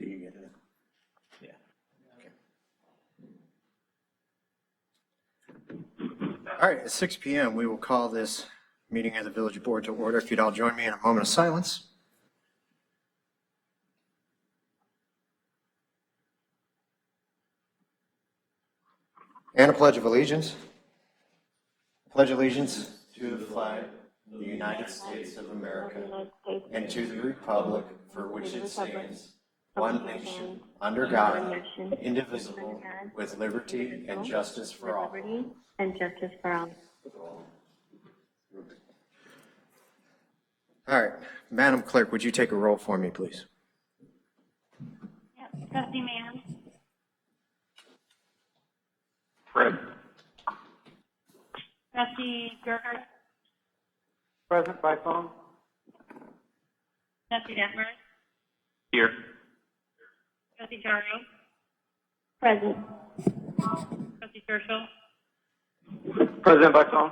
you get it? Yeah. Okay. All right, at 6 p.m. we will call this meeting of the Village Board to order. If you'd all join me in a moment of silence. And a pledge of allegiance. Pledge allegiance to the flag of the United States of America and to the republic for which it stands, one nation, under God, indivisible, with liberty and justice for all. All right, Madam Clerk, would you take a roll for me, please? Yep. Trustee Mann. Present. Trustee Gerhardt. Present by phone. Trustee Detmer. Here. Trustee Charo. Present. Trustee Churchill. Present by phone.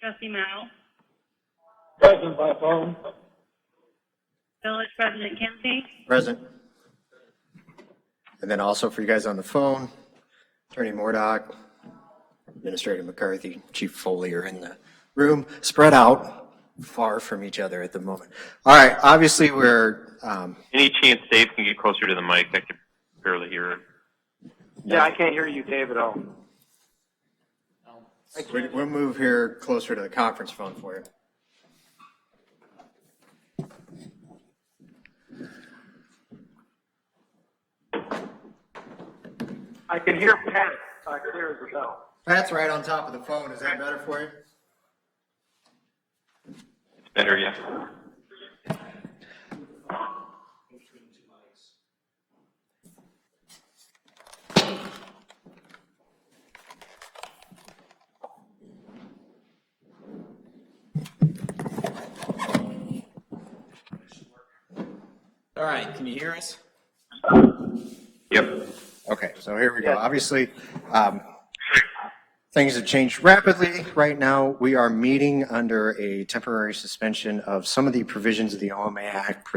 Trustee Mao. Present by phone. Village President Kempsey. Present. And then also for you guys on the phone, Attorney Mordock, Administrator McCarthy, Chief Foley are in the room, spread out far from each other at the moment. All right, obviously we're... Any chance Dave can get closer to the mic? I can barely hear him. Yeah, I can't hear you, Dave, at all. We'll move here closer to the conference phone for you. I can hear Pat clear as a bell. Pat's right on top of the phone. Is that better for you? It's better, yeah. All right, can you hear us? Yep. Okay, so here we go. Obviously, things have changed rapidly. Right now, we are meeting under a temporary suspension of some of the provisions of the OMA Act,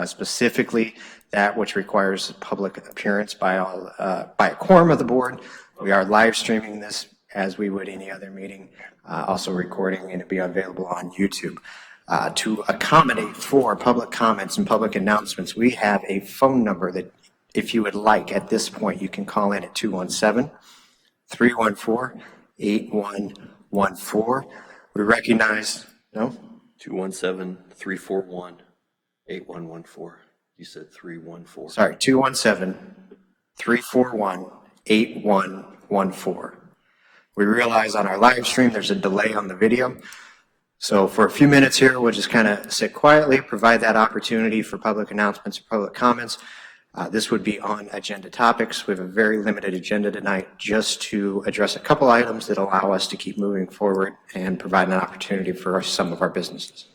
specifically that which requires public appearance by a quorum of the board. We are live streaming this as we would any other meeting, also recording, and it'll be available on YouTube. To accommodate for public comments and public announcements, we have a phone number that, if you would like, at this point, you can call in at 217-314-8114. We recognize, no? 217-341-8114. You said 314. Sorry, 217-341-8114. We realize on our live stream there's a delay on the video. So for a few minutes here, we'll just kind of sit quietly, provide that opportunity for public announcements or public comments. This would be on agenda topics. We have a very limited agenda tonight just to address a couple items that allow us to keep moving forward and provide an opportunity for some of our businesses.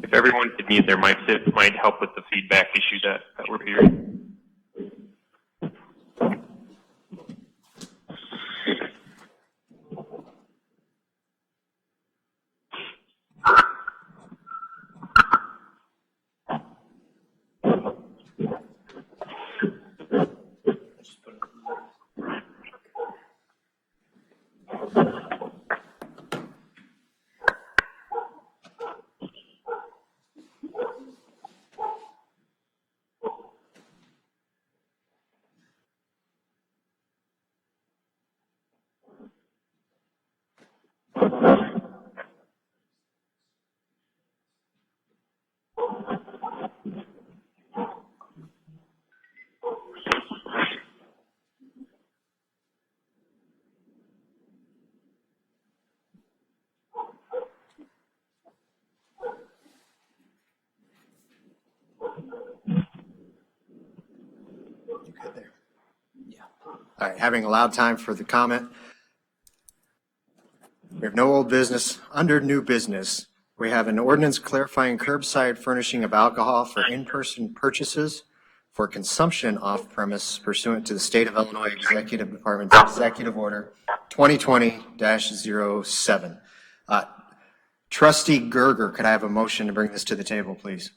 If everyone could mute their mics, it might help with the feedback issue that we're hearing. All right, having allowed time for the comment, we have no old business. Under new business, we have an ordinance clarifying curbside furnishing of alcohol for in-person purchases for consumption off-premise pursuant to the State of Illinois Executive Department's Executive Order 2020-07. Trustee Gerger, could I have a motion to bring this to the table, please?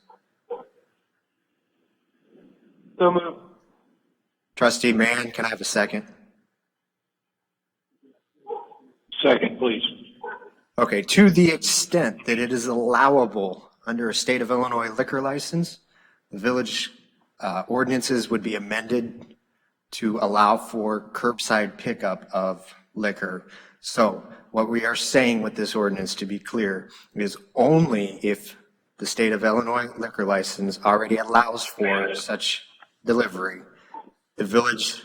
So moved. Trustee Mann, can I have a second? Second, please. Okay, to the extent that it is allowable under a State of Illinois liquor license, the village ordinances would be amended to allow for curbside pickup of liquor. So what we are saying with this ordinance, to be clear, is only if the State of Illinois liquor license already allows for such delivery, the village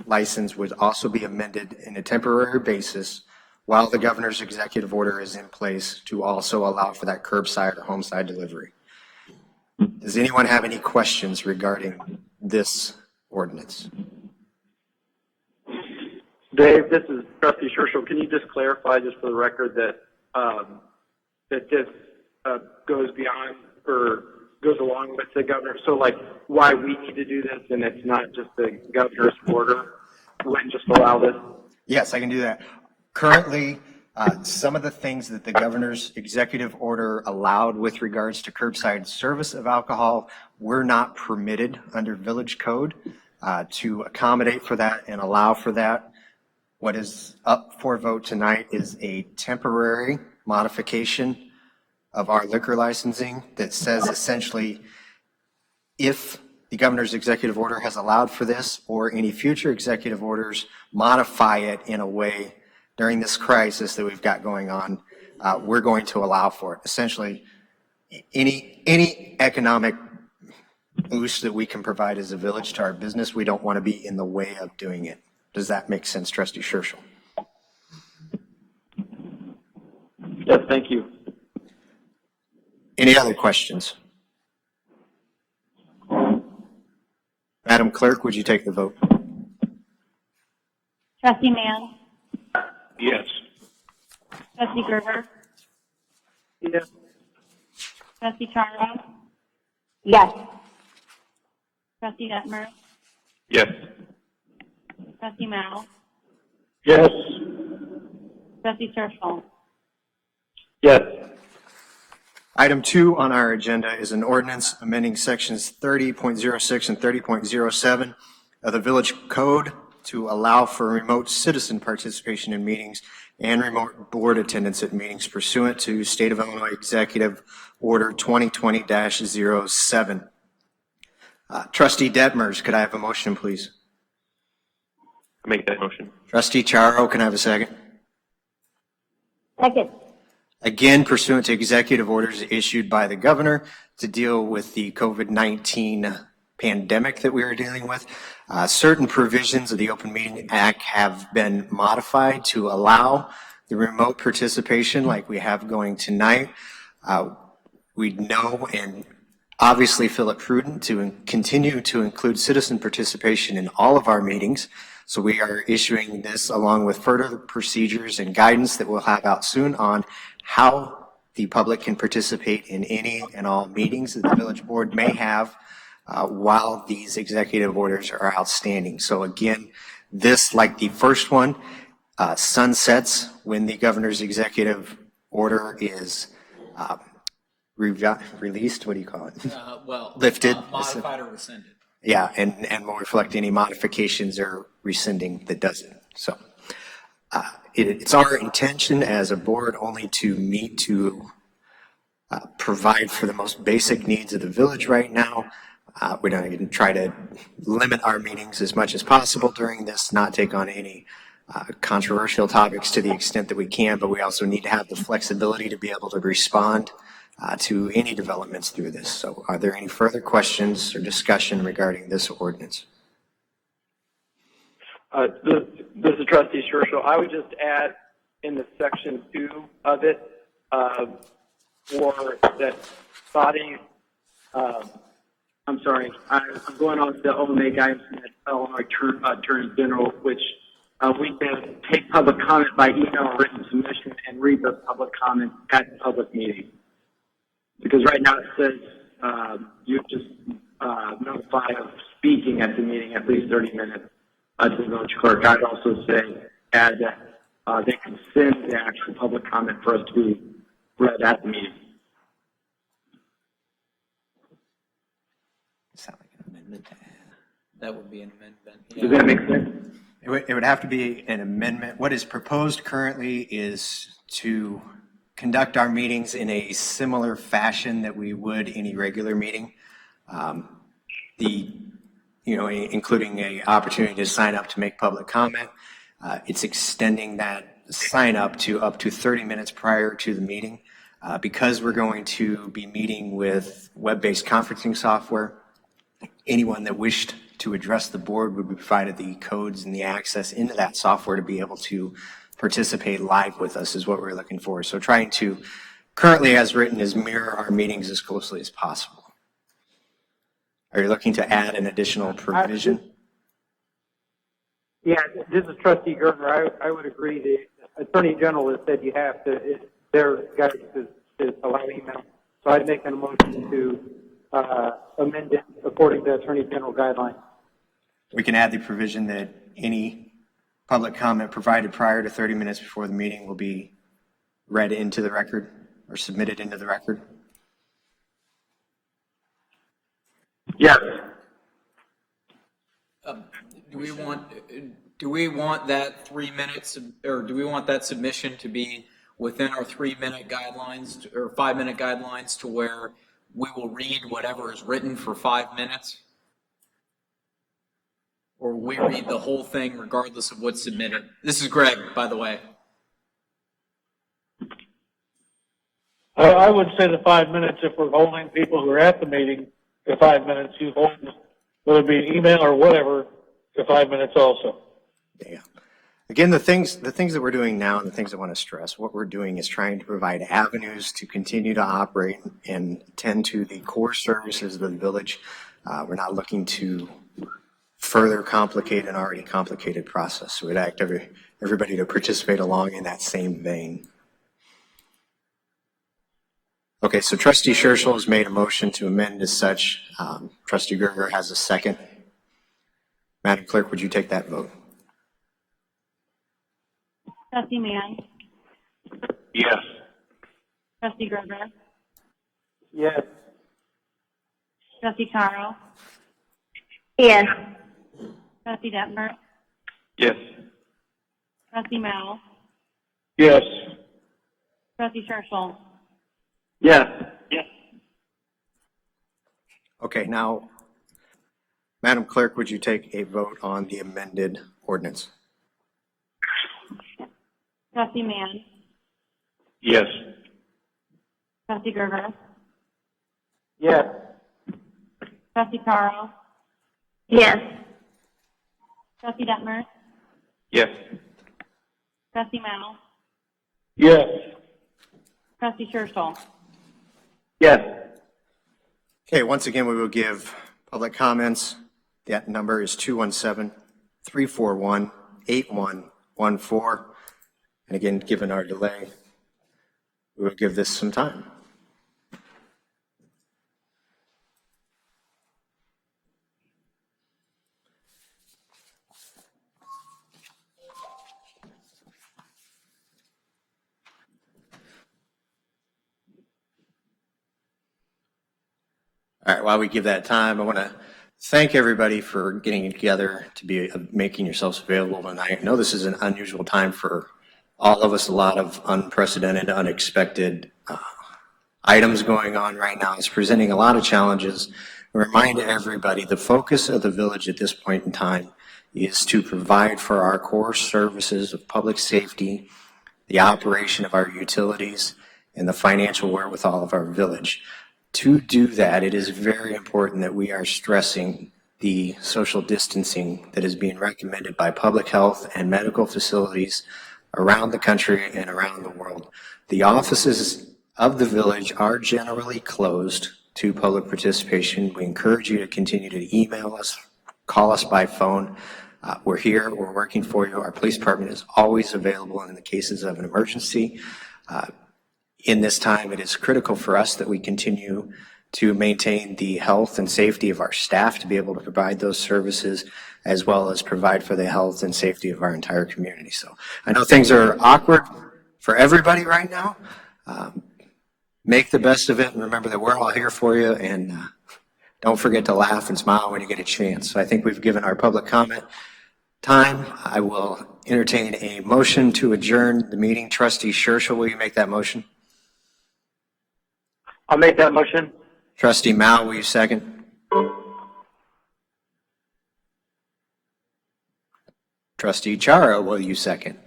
license would also be amended in a temporary basis while the governor's executive order is in place to also allow for that curbside or homeside delivery. Does anyone have any questions regarding this ordinance? Dave, this is Trustee Churchill. Can you just clarify, just for the record, that that this goes beyond or goes along with the governor? So, like, why we need to do this, and it's not just the governor's order wouldn't just allow this? Yes, I can do that. Currently, some of the things that the governor's executive order allowed with regards to curbside service of alcohol were not permitted under village code. To accommodate for that and allow for that, what is up for vote tonight is a temporary modification of our liquor licensing that says essentially if the governor's executive order has allowed for this or any future executive orders modify it in a way during this crisis that we've got going on, we're going to allow for it. Essentially, any economic boost that we can provide as a village to our business, we don't want to be in the way of doing it. Does that make sense, Trustee Churchill? Yes, thank you. Any other questions? Madam Clerk, would you take the vote? Trustee Mann? Yes. Trustee Gerger? Yes. Trustee Charo? Yes. Trustee Detmer? Yes. Trustee Mao? Yes. Trustee Churchill? Yes. Item 2 on our agenda is an ordinance amending sections 30.06 and 30.07 of the Village Code to allow for remote citizen participation in meetings and remote board attendance at meetings pursuant to State of Illinois Executive Order 2020-07. Trustee Detmers, could I have a motion, please? Make that motion. Trustee Charo, can I have a second? Second. Again, pursuant to executive orders issued by the governor to deal with the COVID-19 pandemic that we are dealing with, certain provisions of the Open Meeting Act have been modified to allow the remote participation like we have going tonight. We know and obviously feel it prudent to continue to include citizen participation in all of our meetings. So we are issuing this along with further procedures and guidance that we'll have out soon on how the public can participate in any and all meetings that the village board may have while these executive orders are outstanding. So again, this, like the first one, sunsets when the governor's executive order is released. What do you call it? Lifted. Modified or rescinded. Yeah, and will reflect any modifications or rescinding that does it. So it's our intention as a board only to meet to provide for the most basic needs of the village right now. We're not going to try to limit our meetings as much as possible during this, not take on any controversial topics to the extent that we can, but we also need to have the flexibility to be able to respond to any developments through this. So are there any further questions or discussion regarding this ordinance? This is Trustee Churchill. I would just add in the section 2 of it for that bodies I'm sorry. I'm going on to OMA guidance from the Illinois Attorney General, which we can take public comment by email or written submission and read the public comment at the public meeting. Because right now it says you just notify of speaking at the meeting at least 30 minutes to the village clerk. I'd also say add that they can send the actual public comment for us to be read at the meeting. Sound like an amendment to add. That would be an amendment. Does that make sense? It would have to be an amendment. What is proposed currently is to conduct our meetings in a similar fashion that we would any regular meeting. Including a opportunity to sign up to make public comment. It's extending that sign up to 30 minutes prior to the meeting. Because we're going to be meeting with web-based conferencing software, anyone that wished to address the board would be provided the codes and the access into that software to be able to participate live with us is what we're looking for. So trying to, currently as written, is mirror our meetings as closely as possible. Are you looking to add an additional provision? Yeah, this is Trustee Gertner. I would agree. The Attorney General has said you have to, their guidance is allow email. So I'd make a motion to amend it according to Attorney General guidelines. We can add the provision that any public comment provided prior to 30 minutes before the meeting will be read into the record or submitted into the record. Yes. Do we want that 3 minutes, or do we want that submission to be within our 3-minute guidelines or 5-minute guidelines to where we will read whatever is written for 5 minutes? Or we read the whole thing regardless of what's submitted? This is Greg, by the way. I would say the 5 minutes if we're holding people who are at the meeting to 5 minutes. You hold, whether it be an email or whatever, to 5 minutes also. Yeah. Again, the things that we're doing now and the things I want to stress, what we're doing is trying to provide avenues to continue to operate and tend to the core services of the village. We're not looking to further complicate an already complicated process. So we'd ask everybody to participate along in that same vein. Okay, so Trustee Scherschel has made a motion to amend as such. Trustee Gerger has a second. Madam Clerk, would you take that vote? Trustee Mann. Yes. Trustee Gerger. Yes. Trustee Charo. Yes. Trustee Detmer. Yes. Trustee Mao. Yes. Trustee Scherschel. Yes. Yes. Okay, now, Madam Clerk, would you take a vote on the amended ordinance? Trustee Mann. Yes. Trustee Gerger. Yes. Trustee Charo. Yes. Trustee Detmer. Yes. Trustee Mao. Yes. Trustee Scherschel. Yes. Okay, once again, we will give public comments. That number is 217-341-8114. And again, given our delay, we will give this some time. All right, while we give that time, I want to thank everybody for getting together to be making yourselves available tonight. I know this is an unusual time for all of us, a lot of unprecedented, unexpected items going on right now. It's presenting a lot of challenges. Remind everybody the focus of the village at this point in time is to provide for our core services of public safety, the operation of our utilities, and the financial wherewithal of our village. To do that, it is very important that we are stressing the social distancing that is being recommended by public health and medical facilities around the country and around the world. The offices of the village are generally closed to public participation. We encourage you to continue to email us, call us by phone. We're here, we're working for you. Our police department is always available in the cases of an emergency. In this time, it is critical for us that we continue to maintain the health and safety of our staff to be able to provide those services, as well as provide for the health and safety of our entire community. So I know things are awkward for everybody right now. Make the best of it, and remember that we're all here for you, and don't forget to laugh and smile when you get a chance. So I think we've given our public comment time. I will entertain a motion to adjourn the meeting. Trustee Churchill, will you make that motion? I'll make that motion. Trustee Mao, will you second? Trustee Chara, will you second?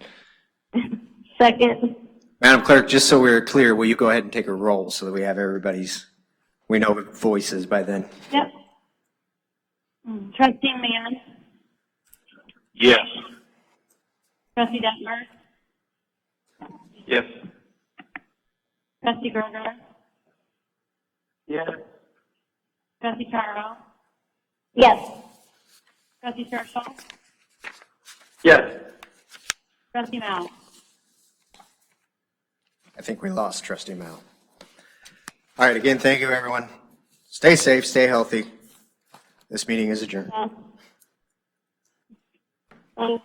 Second. Madam Clerk, just so we're clear, will you go ahead and take a roll so that we have we know voices by then? Yep. Trustee Mann, Yes. Trustee Detmer, Yes. Trustee Gerger, Yes. Trustee Caro, Yes. Trustee Churchill, Yes. Trustee Mao. I think we lost Trustee Mao. All right, again, thank you, everyone. Stay safe, stay healthy. This meeting is adjourned. Thanks.